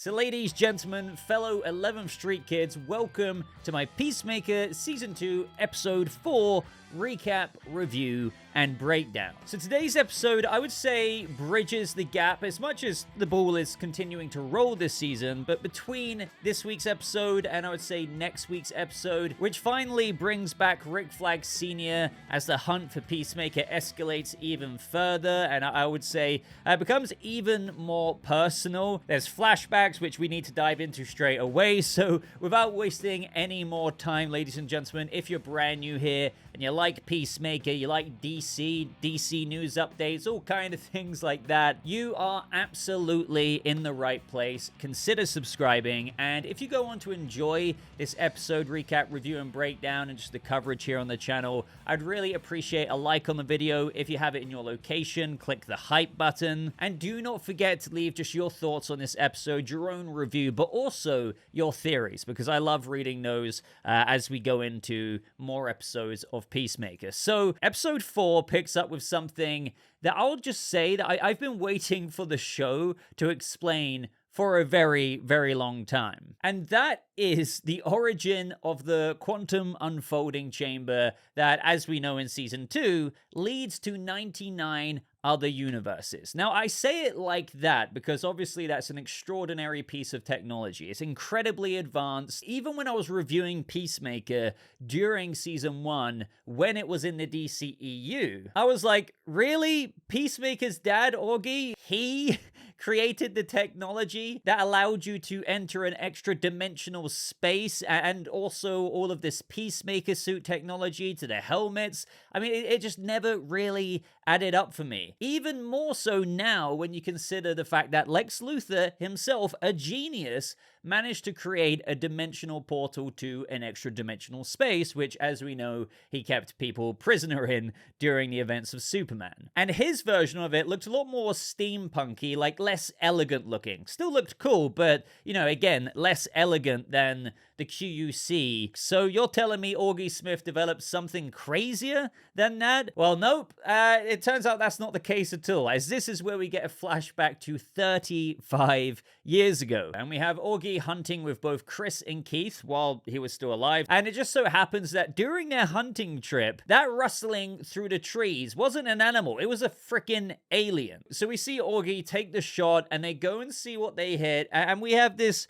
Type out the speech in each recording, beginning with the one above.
So ladies, gentlemen, fellow 11th Street kids, welcome to my Peacemaker Season 2, Episode 4 recap, review, and breakdown. So today's episode, I would say, bridges the gap as much as the ball is continuing to roll this season, but between this week's episode and I would say next week's episode, which finally brings back Rick Flag Sr. as the hunt for Peacemaker escalates even further, and I would say becomes even more personal. There's flashbacks, which we need to dive into straight away, so without wasting any more time, ladies and gentlemen, if you're brand new here, and you like Peacemaker, you like DC news updates, all kind of things like that, you are absolutely in the right place. Consider subscribing, and if you go on to enjoy this episode recap, review, and breakdown, and just the coverage here on the channel, I'd really appreciate a like on the video. If you have it in your location, click the hype button, and do not forget to leave just your thoughts on this episode, your own review, but also your theories, because I love reading those as we go into more episodes of Peacemaker. So episode 4 picks up with something that I'll just say that I've been waiting for the show to explain for a very, very long time. And that is the origin of the quantum unfolding chamber that, as we know in Season 2, leads to 99 other universes. Now, I say it like that because obviously that's an extraordinary piece of technology. It's incredibly advanced. Even when I was reviewing Peacemaker during Season 1, when it was in the DCEU, I was like, really? Peacemaker's dad, Augie? He created the technology that allowed you to enter an extra dimensional space, and also all of this Peacemaker suit technology to the helmets. I mean, it just never really added up for me. Even more so now when you consider the fact that Lex Luthor himself, a genius, managed to create a dimensional portal to an extra dimensional space, which, as we know, he kept people prisoner in during the events of Superman. And his version of it looked a lot more steampunky, like less elegant looking. Still looked cool, but, you know, again, less elegant than the QUC. So you're telling me Augie Smith developed something crazier than that? Well, nope. It turns out that's not the case at all, as this is where we get a flashback to 35 years ago. And we have Augie hunting with both Chris and Keith while he was still alive. And it just so happens that during their hunting trip, that rustling through the trees wasn't an animal. It was a freaking alien. So we see Augie take the shot and they go and see what they hit. And we have this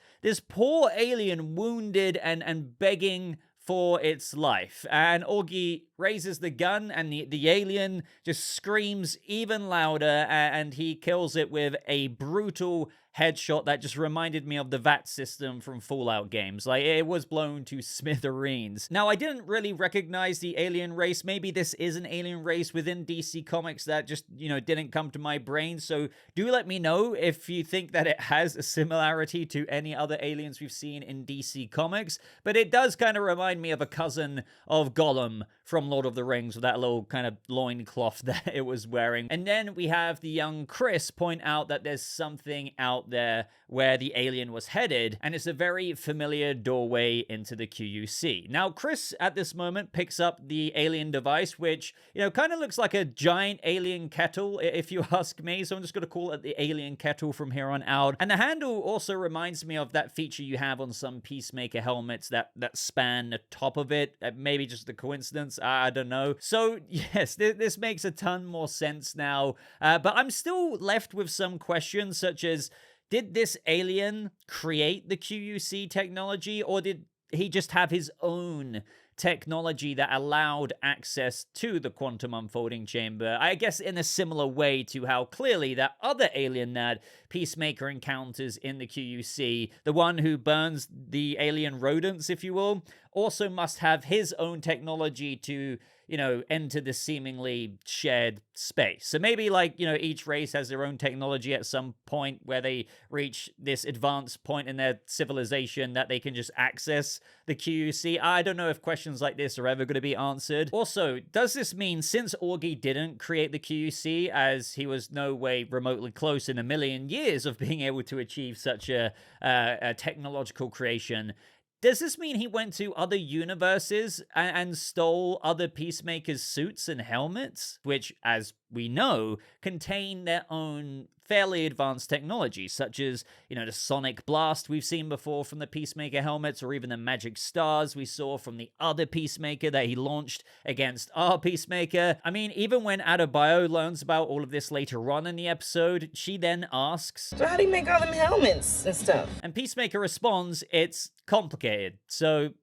poor alien wounded and begging for its life. And Augie raises the gun and the alien just screams even louder, and he kills it with a brutal headshot that just reminded me of the VAT system from Fallout games. Like, it was blown to smithereens. Now, I didn't really recognize the alien race. Maybe this is an alien race within DC Comics that just, you know, didn't come to my brain. So do let me know if you think that it has a similarity to any other aliens we've seen in DC Comics. But it does kind of remind me of a cousin of Gollum from Lord of the Rings with that little kind of loincloth that it was wearing. And then we have the young Chris point out that there's something out there where the alien was headed, and it's a very familiar doorway into the QUC. Now, Chris at this moment picks up the alien device, which, you know, kind of looks like a giant alien kettle, if you ask me, so I'm just going to call it the alien kettle from here on out. And the handle also reminds me of that feature you have on some Peacemaker helmets that span the top of it. Maybe just a coincidence, I don't know. So yes, this makes a ton more sense now, but I'm still left with some questions such as, did this alien create the QUC technology, or did he just have his own technology that allowed access to the quantum unfolding chamber? I guess in a similar way to how clearly that other alien that Peacemaker encounters in the QUC, the one who burns the alien rodents, if you will, also must have his own technology to, you know, enter the seemingly shared space. So maybe, like, you know, each race has their own technology at some point where they reach this advanced point in their civilization that they can just access the QUC. I don't know if questions like this are ever going to be answered. Also, does this mean since Augie didn't create the QUC, as he was no way remotely close in a million years of being able to achieve such a technological creation, does this mean he went to other universes and stole other Peacemakers' suits and helmets? Which, as we know, contain their own fairly advanced technology, such as, the sonic blast we've seen before from the Peacemaker helmets, or even the magic stars we saw from the other Peacemaker that he launched against our Peacemaker. I mean, even when Adebayo learns about all of this later on in the episode, she then asks, "So how do you make all them helmets and stuff?" And Peacemaker responds, "It's complicated." So,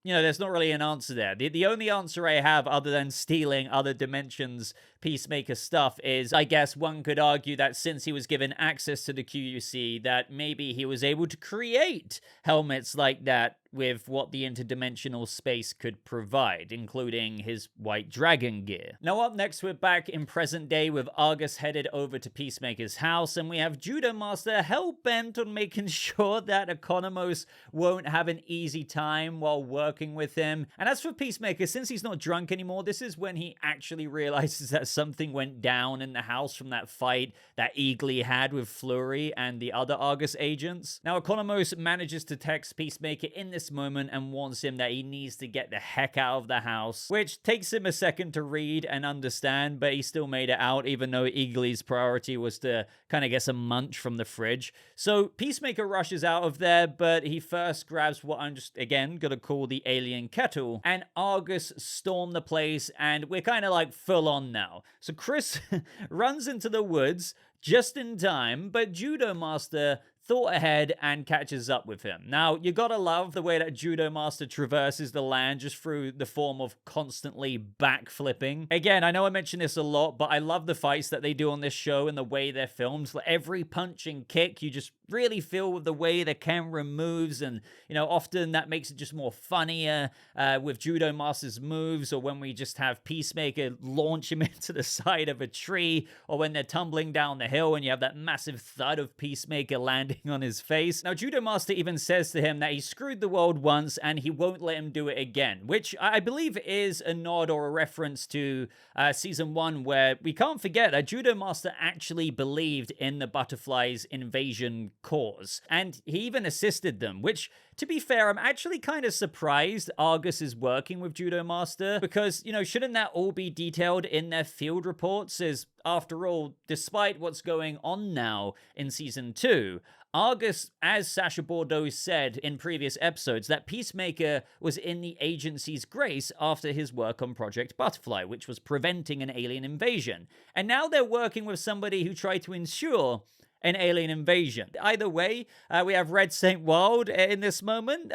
there's not really an answer there. The only answer I have, other than stealing other dimensions Peacemaker stuff, is I guess one could argue that since he was given access to the QUC, that maybe he was able to create helmets like that with what the interdimensional space could provide, including his white dragon gear. Now up next, we're back in present day with Argus headed over to Peacemaker's house, and we have Judomaster hell-bent on making sure that Economos won't have an easy time while working with him. And as for Peacemaker, since he's not drunk anymore, this is when he actually realizes that something went down in the house from that fight that Eagly had with Fleury and the other Argus agents. Now Economos manages to text Peacemaker in this moment and warns him that he needs to get the heck out of the house, which takes him a second to read and understand, but he still made it out, even though Eagly's priority was to kind of get some munch from the fridge. So Peacemaker rushes out of there, but he first grabs what I'm just, again, gonna call the alien kettle, and Argus storm the place, and we're kind of like full on now. So Chris runs into the woods just in time, but Judomaster thought ahead and catches up with him. Now, you gotta love the way that Judomaster traverses the land just through the form of constantly backflipping. Again, I know I mentioned this a lot, but I love the fights that they do on this show and the way they're filmed. Like every punch and kick, you just really feel with the way the camera moves, and, often that makes it just more funnier with Judomaster's moves, or when we just have Peacemaker launch him into the side of a tree, or when they're tumbling down the hill and you have that massive thud of Peacemaker landing on his face. Now, Judomaster even says to him that he screwed the world once and he won't let him do it again, which I believe is a nod or a reference to season 1, where we can't forget that Judomaster actually believed in the Butterflies' invasion cause, and he even assisted them, which, to be fair, I'm actually kind of surprised Argus is working with Judomaster, because, shouldn't that all be detailed in their field reports? As, after all, despite what's going on now in season 2, Argus, as Sacha Bordeaux said in previous episodes, that Peacemaker was in the agency's grace after his work on Project Butterfly, which was preventing an alien invasion. And now they're working with somebody who tried to ensure an alien invasion. Either way, we have Red Saint Wild in this moment.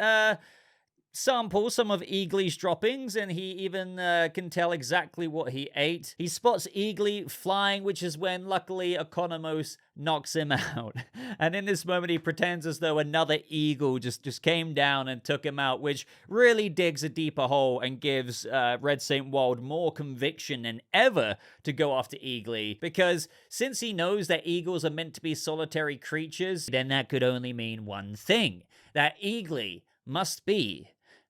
Sample some of Eagly's droppings, and he even can tell exactly what he ate. He spots Eagly flying, which is when, luckily, Economos knocks him out. And in this moment, he pretends as though another eagle just came down and took him out, which really digs a deeper hole and gives Red Saint Wild more conviction than ever to go after Eagly, because since he knows that eagles are meant to be solitary creatures, then that could only mean one thing: that Eagly must be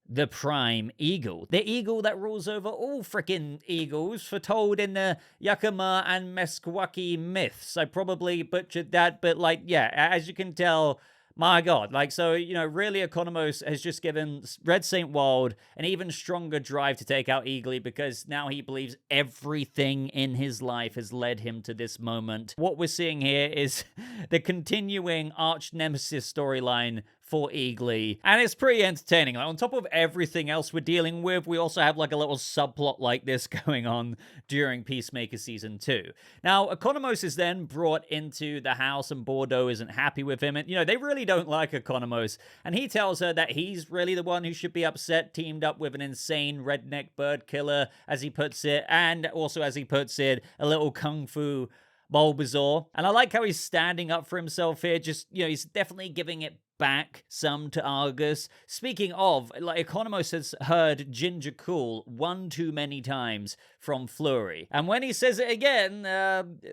the prime eagle. The eagle that rules over all frickin' eagles, foretold in the Yakima and Meskwaki myths. I probably butchered that, but as you can tell, my God, really Economos has just given Red Saint Wild an even stronger drive to take out Eagly, because now he believes everything in his life has led him to this moment. What we're seeing here is the continuing arch nemesis storyline for Eagly, and it's pretty entertaining. On top of everything else we're dealing with, we also have a little subplot like this going on during Peacemaker Season 2. Now, Economos is then brought into the house, and Bordeaux isn't happy with him, and, they really don't like Economos, and he tells her that he's really the one who should be upset, teamed up with an insane redneck bird killer, as he puts it, and also, as he puts it, a little kung fu Bulbasaur. And I like how he's standing up for himself here, just, he's definitely giving it back some to Argus. Speaking of, Economos has heard Ginger Cool one too many times from Fleury. And when he says it again,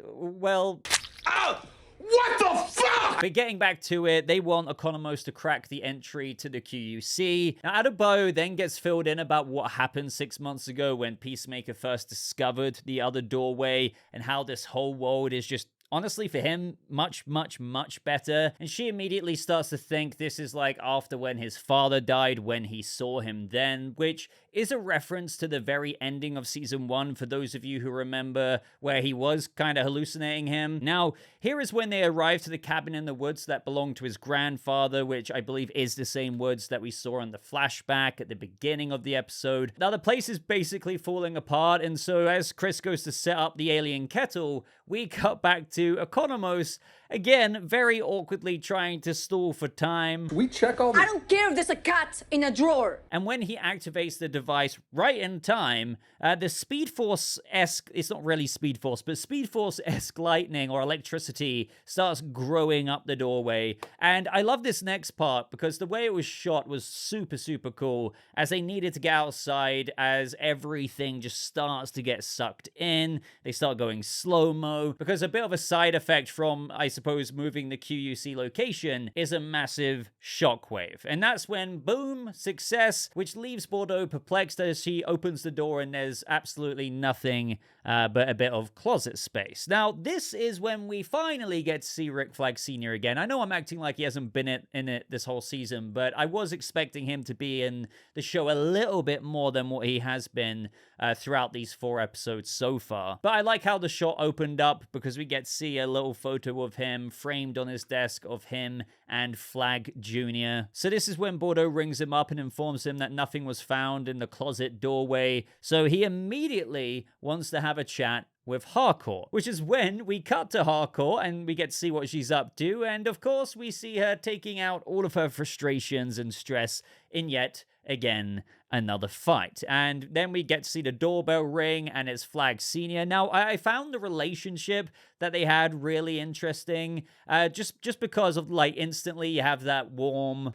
well... Oh! What the fuck? But getting back to it, they want Economos to crack the entry to the QUC. Now, Adebayo then gets filled in about what happened 6 months ago when Peacemaker first discovered the other doorway, and how this whole world is just honestly, for him, much, much, much better. And she immediately starts to think this is like after when his father died, when he saw him then, which is a reference to the very ending of season 1, for those of you who remember, where he was kind of hallucinating him. Now, here is when they arrive to the cabin in the woods that belonged to his grandfather, which I believe is the same woods that we saw in the flashback at the beginning of the episode. Now, the place is basically falling apart, and so as Chris goes to set up the alien kettle, we cut back to Economos, again, very awkwardly trying to stall for time. We check all the... I don't care if there's a cat in a drawer. And when he activates the device right in time, the Speed Force-esque, it's not really Speed Force, but Speed Force-esque lightning or electricity starts growing up the doorway. And I love this next part because the way it was shot was super, super cool, as they needed to get outside, as everything just starts to get sucked in. They start going slow-mo, because a bit of a side effect from, I suppose, moving the QUC location is a massive shockwave. And that's when, boom, success, which leaves Bordeaux perplexed as she opens the door and there's absolutely nothing but a bit of closet space. Now, this is when we finally get to see Rick Flag Sr. again. I know I'm acting like he hasn't been in it this whole season, but I was expecting him to be in the show a little bit more than what he has been throughout these 4 episodes so far. But I like how the shot opened up, because we get to see a little photo of him framed on his desk of him and Flag Jr. So this is when Bordeaux rings him up and informs him that nothing was found in the closet doorway. So he immediately wants to have a chat with Harcourt, which is when we cut to Harcourt and we get to see what she's up to. And of course, we see her taking out all of her frustrations and stress in yet again another fight. And then we get to see the doorbell ring, and it's Flag Senior. Now, I found the relationship that they had really interesting, just because of, like, instantly you have that warm...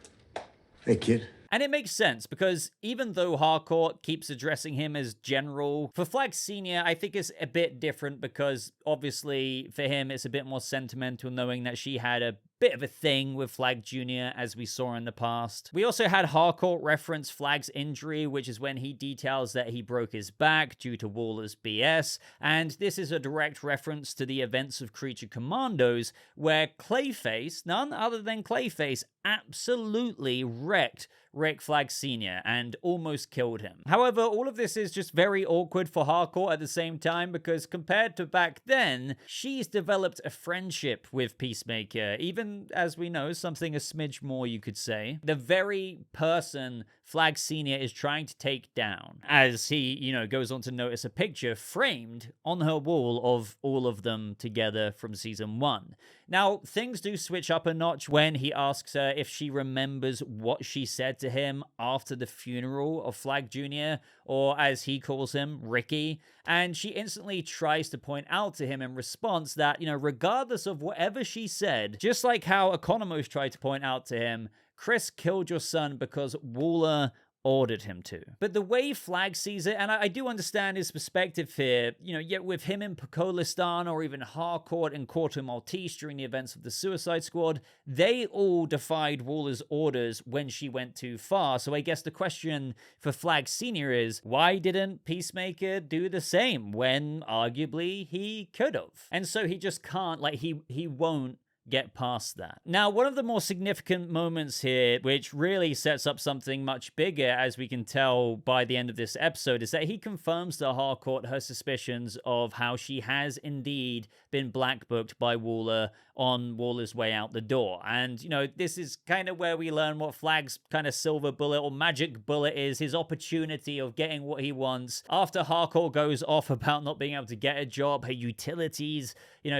Hey, kid. And it makes sense, because even though Harcourt keeps addressing him as General, for Flag Senior, I think it's a bit different, because obviously for him it's a bit more sentimental knowing that she had a bit of a thing with Flag Jr., as we saw in the past. We also had Harcourt reference Flag's injury, which is when he details that he broke his back due to Waller's BS, and this is a direct reference to the events of Creature Commandos, where Clayface, none other than Clayface, absolutely wrecked Rick Flag Sr. and almost killed him. However, all of this is just very awkward for Harcourt at the same time, because compared to back then, she's developed a friendship with Peacemaker, even, as we know, something a smidge more, you could say. The very person Flag Senior is trying to take down, as he, goes on to notice a picture framed on her wall of all of them together from season 1. Now, things do switch up a notch when he asks her if she remembers what she said to him after the funeral of Flag Jr., or as he calls him, Ricky, and she instantly tries to point out to him in response that, regardless of whatever she said, just like how Economos tried to point out to him, Chris killed your son because Waller ordered him to. But the way Flag sees it, and I do understand his perspective here, yet with him in Pocolistan or even Harcourt and Corto Maltese during the events of the Suicide Squad, they all defied Waller's orders when she went too far. So I guess the question for Flag Senior is, why didn't Peacemaker do the same when arguably he could have? And so he just can't, he won't get past that. Now, one of the more significant moments here, which really sets up something much bigger, as we can tell by the end of this episode, is that he confirms to Harcourt her suspicions of how she has indeed been black booked by Waller on Waller's way out the door. And, this is kind of where we learn what Flag's kind of silver bullet or magic bullet is, his opportunity of getting what he wants. After Harcourt goes off about not being able to get a job, her utilities,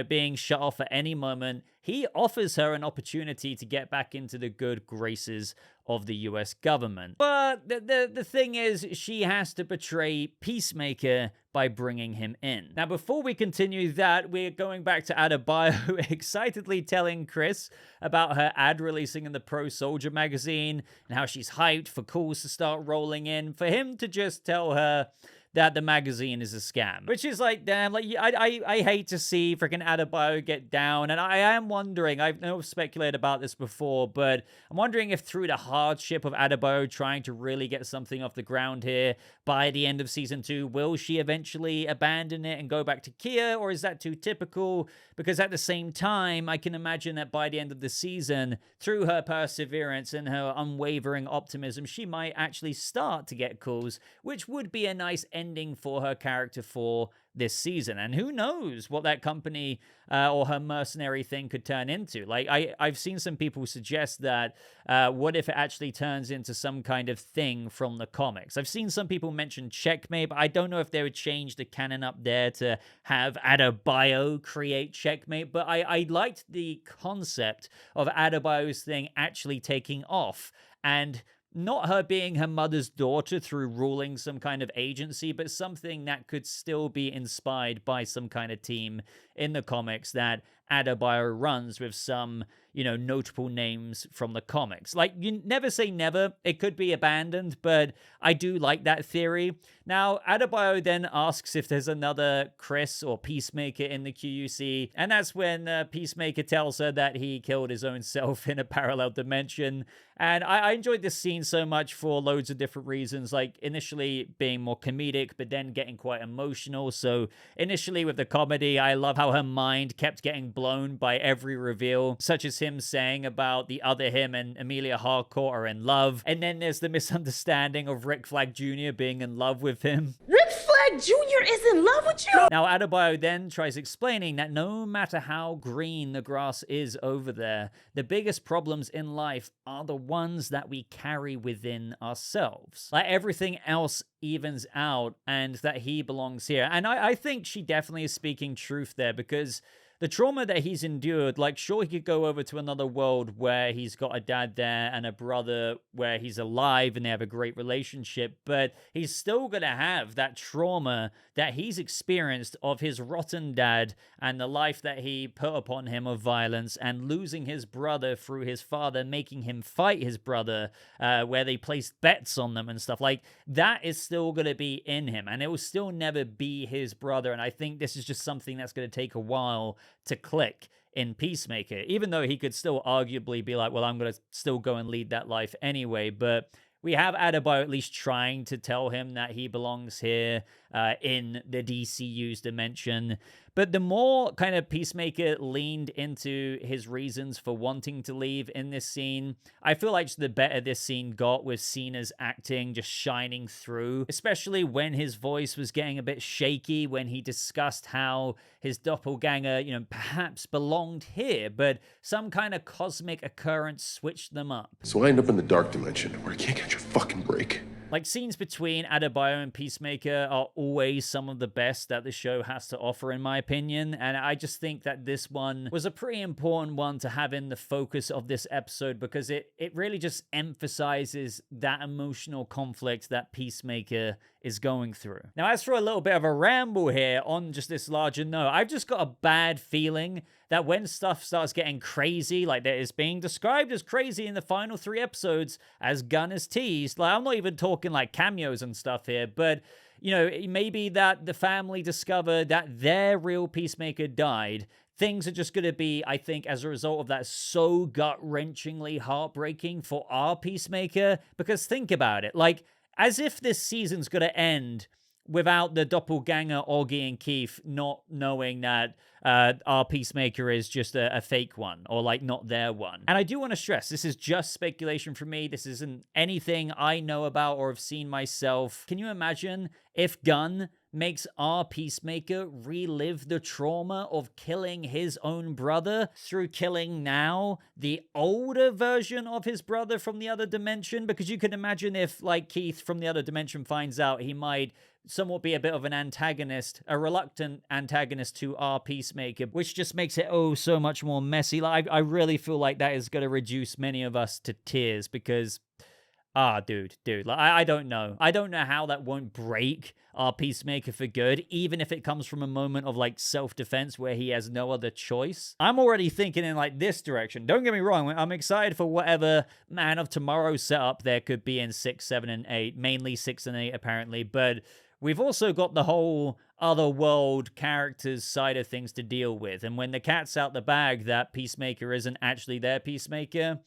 being shut off at any moment, he offers her an opportunity to get back into the good graces of the US government. But the thing is, she has to betray Peacemaker by bringing him in. Now, before we continue that, we're going back to Adebayo excitedly telling Chris about her ad releasing in the Pro Soldier magazine and how she's hyped for calls to start rolling in, for him to just tell her that the magazine is a scam. Which is like, damn, like, I hate to see freaking Adebayo get down, and I am wondering, I've never speculated about this before, but I'm wondering if through the hardship of Adebayo trying to really get something off the ground here, by the end of season 2, will she eventually abandon it and go back to Kia, or is that too typical? Because at the same time, I can imagine that by the end of the season, through her perseverance and her unwavering optimism, she might actually start to get calls, which would be a nice ending for her character for this season. And who knows what that company or her mercenary thing could turn into. Like, I've seen some people suggest that what if it actually turns into some kind of thing from the comics? I've seen some people mention Checkmate, but I don't know if they would change the canon up there to have Adebayo create Checkmate, but I liked the concept of Adebayo's thing actually taking off, and not her being her mother's daughter through ruling some kind of agency, but something that could still be inspired by some kind of team in the comics that Adebayo runs with some, you know, notable names from the comics. Like, you never say never. It could be abandoned, but I do like that theory. Now, Adebayo then asks if there's another Chris or Peacemaker in the QUC, and that's when Peacemaker tells her that he killed his own self in a parallel dimension. And I enjoyed this scene so much for loads of different reasons, like initially being more comedic, but then getting quite emotional. So initially with the comedy, I love how her mind kept getting blown by every reveal, such as him saying about the other him and Emilia Harcourt are in love. And then there's the misunderstanding of Rick Flag Jr. being in love with him. Rick Flag Jr. is in love with you? Now, Adebayo then tries explaining that no matter how green the grass is over there, the biggest problems in life are the ones that we carry within ourselves. Like, everything else evens out, and that he belongs here. And I think she definitely is speaking truth there, because the trauma that he's endured, like, sure, he could go over to another world where he's got a dad there and a brother where he's alive and they have a great relationship, but he's still going to have that trauma that he's experienced of his rotten dad and the life that he put upon him of violence, and losing his brother through his father making him fight his brother, where they placed bets on them and stuff. Like, that is still going to be in him, and it will still never be his brother. And I think this is just something that's going to take a while to click in Peacemaker, even though he could still arguably be like, well, I'm going to still go and lead that life anyway. But we have Adebayo at least trying to tell him that he belongs here in the DCU's dimension. But the more kind of Peacemaker leaned into his reasons for wanting to leave in this scene, I feel like the better this scene got, with Cena's acting just shining through, especially when his voice was getting a bit shaky when he discussed how his doppelganger, you know, perhaps belonged here, but some kind of cosmic occurrence switched them up. So I end up in the dark dimension where I can't catch a fucking break. Like, scenes between Adebayo and Peacemaker are always some of the best that the show has to offer, in my opinion, and I just think that this one was a pretty important one to have in the focus of this episode, because it really just emphasizes that emotional conflict that Peacemaker is going through. Now, as for a little bit of a ramble here on just this larger note, I've just got a bad feeling that when stuff starts getting crazy, like that is being described as crazy in the final 3 episodes, as Gunn has teased, like, I'm not even talking like cameos and stuff here, but, you know, maybe that the family discovered that their real Peacemaker died. Things are just going to be, I think, as a result of that, so gut-wrenchingly heartbreaking for our Peacemaker. Because think about it, like, as if this season's going to end without the doppelganger Augie and Keith not knowing that our Peacemaker is just a fake one, or like not their one. And I do want to stress, this is just speculation from me. This isn't anything I know about or have seen myself. Can you imagine if Gunn makes our Peacemaker relive the trauma of killing his own brother through killing now the older version of his brother from the other dimension? Because you can imagine if, like, Keith from the other dimension finds out, he might somewhat be a bit of an antagonist, a reluctant antagonist to our Peacemaker, which just makes it oh so much more messy. Like, I really feel like that is going to reduce many of us to tears, because dude, like, I don't know. I don't know how that won't break our Peacemaker for good, even if it comes from a moment of, like, self-defense where he has no other choice. I'm already thinking in, like, this direction. Don't get me wrong, I'm excited for whatever Man of Tomorrow setup there could be in 6, 7, and 8. Mainly 6 and 8, apparently, but we've also got the whole other world characters side of things to deal with. And when the cat's out the bag that Peacemaker isn't actually their Peacemaker,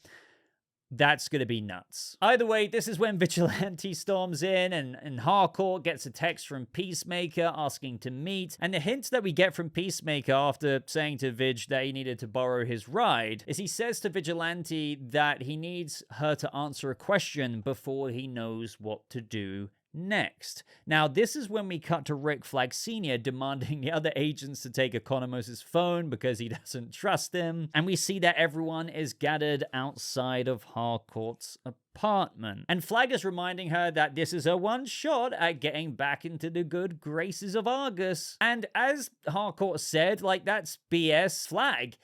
that's going to be nuts. Either way, this is when Vigilante storms in and Harcourt gets a text from Peacemaker asking to meet. And the hint that we get from Peacemaker after saying to Vig that he needed to borrow his ride is he says to Vigilante that he needs her to answer a question before he knows what to do next. Now, this is when we cut to Rick Flag Sr. demanding the other agents to take Economos' phone because he doesn't trust him. And we see that everyone is gathered outside of Harcourt's apartment. And Flag is reminding her that this is her one shot at getting back into the good graces of Argus. And as Harcourt said, like, that's BS. Flag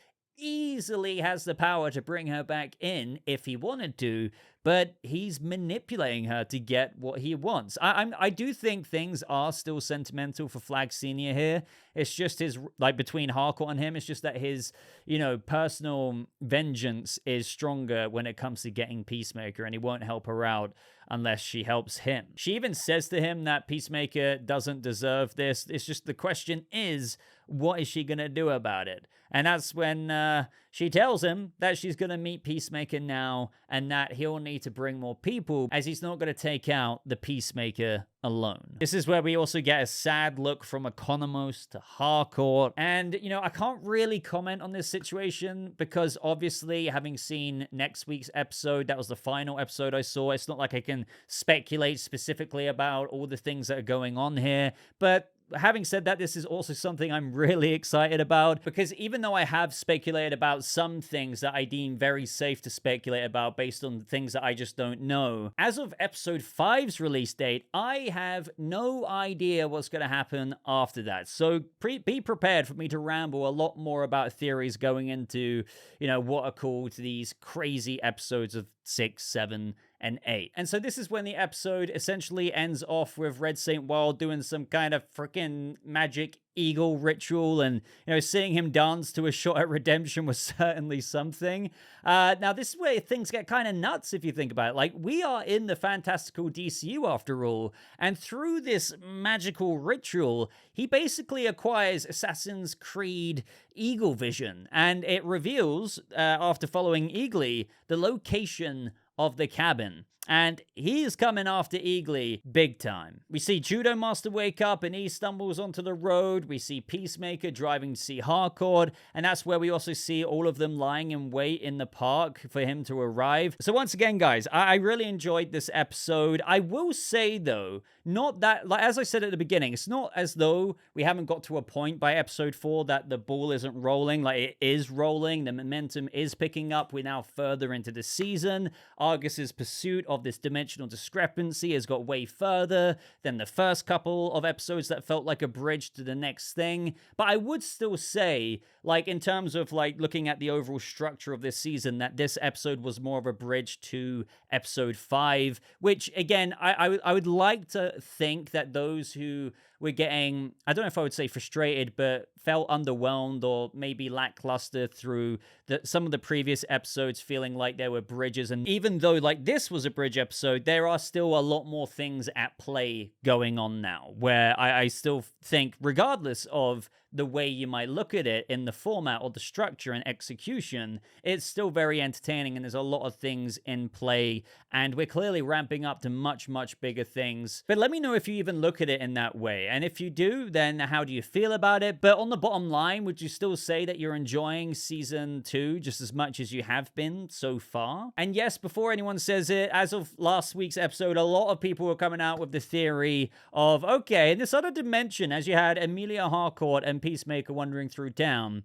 easily has the power to bring her back in if he wanted to, but he's manipulating her to get what he wants. I do think things are still sentimental for Flag Senior here. It's just his, like, between Harcourt and him, it's just that his, you know, personal vengeance is stronger when it comes to getting Peacemaker, and he won't help her out unless she helps him. She even says to him that Peacemaker doesn't deserve this. It's just the question is, what is she going to do about it? And that's when she tells him that she's going to meet Peacemaker now and that he'll need to bring more people as he's not going to take out the Peacemaker alone. This is where we also get a sad look from Economos to Harcourt. And, you know, I can't really comment on this situation because obviously having seen next week's episode, that was the final episode I saw. It's not like I can speculate specifically about all the things that are going on here. But having said that, this is also something I'm really excited about because even though I have speculated about some things that I deem very safe to speculate about based on things that I just don't know, as of episode 5's release date, I have no idea what's going to happen after that. So be prepared for me to ramble a lot more about theories going into, you know, what are called these crazy episodes of 6, 7, and 8. And so this is when the episode essentially ends off with Red Saint Wild doing some kind of freaking magic eagle ritual, and, you know, seeing him dance to a shot at redemption was certainly something. Now, this is where things get kind of nuts if you think about it. Like, we are in the fantastical DCU after all, and through this magical ritual, he basically acquires Assassin's Creed Eagle vision, and it reveals, after following Eagly, the location of the cabin. And he is coming after Eagly big time. We see Judomaster wake up and he stumbles onto the road. We see Peacemaker driving to see Harcourt. And that's where we also see all of them lying in wait in the park for him to arrive. So once again, guys, I really enjoyed this episode. I will say, though, not that, like, as I said at the beginning, it's not as though we haven't got to a point by episode 4 that the ball isn't rolling. Like, it is rolling. The momentum is picking up. We're now further into the season. Argus's pursuit of this dimensional discrepancy has got way further than the first couple of episodes that felt like a bridge to the next thing. But I would still say, like, in terms of, like, looking at the overall structure of this season, that this episode was more of a bridge to episode 5, which, again, I would like to think that those who were getting, I don't know if I would say frustrated, but felt underwhelmed or maybe lackluster through some of the previous episodes, feeling like there were bridges. And even though, like, this was a bridge episode, there are still a lot more things at play going on now, where I still think, regardless of the way you might look at it in the format or the structure and execution, it's still very entertaining and there's a lot of things in play, and we're clearly ramping up to much, much bigger things. But let me know if you even look at it in that way, and if you do, then how do you feel about it? But on the bottom line, would you still say that you're enjoying season 2 just as much as you have been so far? And yes, before anyone says it, as of last week's episode, a lot of people were coming out with the theory of, okay, in this other dimension, as you had Emilia Harcourt and Peacemaker wandering through town,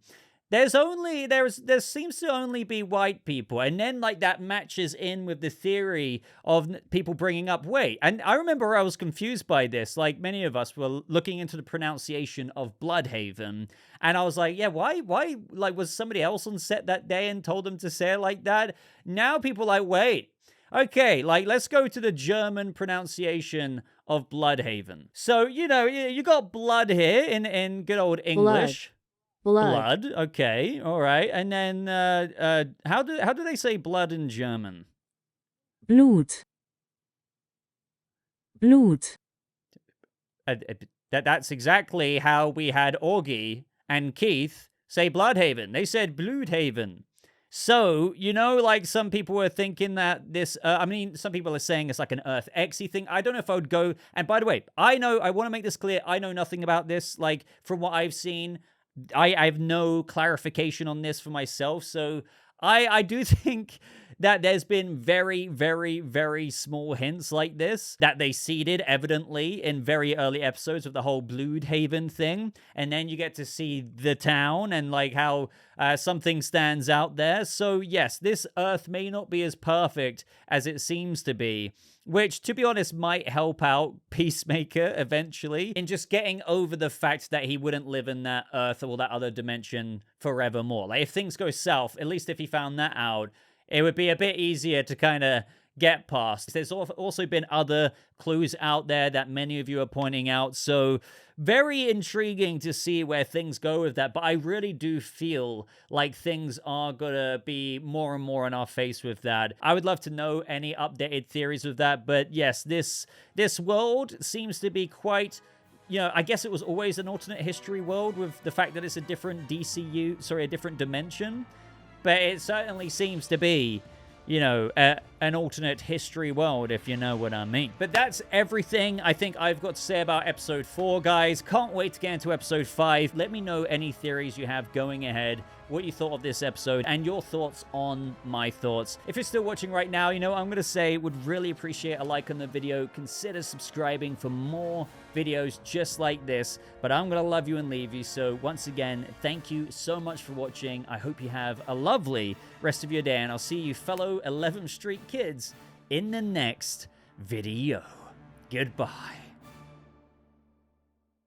there seems to only be white people. And then, like, that matches in with the theory of people bringing up, wait, and I remember I was confused by this. Like, many of us were looking into the pronunciation of Bloodhaven, and I was like, yeah, why, like, was somebody else on set that day and told them to say it like that? Now people are like, wait, okay, like, let's go to the German pronunciation of Bloodhaven. So, you know, you got blood here in good old English. Blood. Okay, all right. And then, how do they say blood in German? Blut. That's exactly how we had Augie and Keith say Bloodhaven. They said Bloodhaven. So, you know, like some people were thinking that this, some people are saying it's like an Earth X-y thing. I don't know if I would go, and by the way, I want to make this clear, I know nothing about this. Like, from what I've seen, I have no clarification on this for myself. So I do think that there's been very, very, very small hints like this that they seeded evidently in very early episodes of the whole Bloodhaven thing. And then you get to see the town and like how something stands out there. So yes, this Earth may not be as perfect as it seems to be, which, to be honest, might help out Peacemaker eventually in just getting over the fact that he wouldn't live in that Earth or that other dimension forevermore. Like, if things go south, at least if he found that out, it would be a bit easier to kind of get past. There's also been other clues out there that many of you are pointing out, so very intriguing to see where things go with that, but I really do feel like things are gonna be more and more in our face with that. I would love to know any updated theories with that, but yes, this world seems to be quite... You know, I guess it was always an alternate history world with the fact that it's a different a different dimension, but it certainly seems to be, you know, an alternate history world, if you know what I mean. But that's everything I think I've got to say about episode 4, guys. Can't wait to get into episode 5. Let me know any theories you have going ahead, what you thought of this episode, and your thoughts on my thoughts. If you're still watching right now, you know what I'm going to say, would really appreciate a like on the video. Consider subscribing for more videos just like this. But I'm going to love you and leave you. So once again, thank you so much for watching. I hope you have a lovely rest of your day, and I'll see you fellow 11th Street kids in the next video. Goodbye.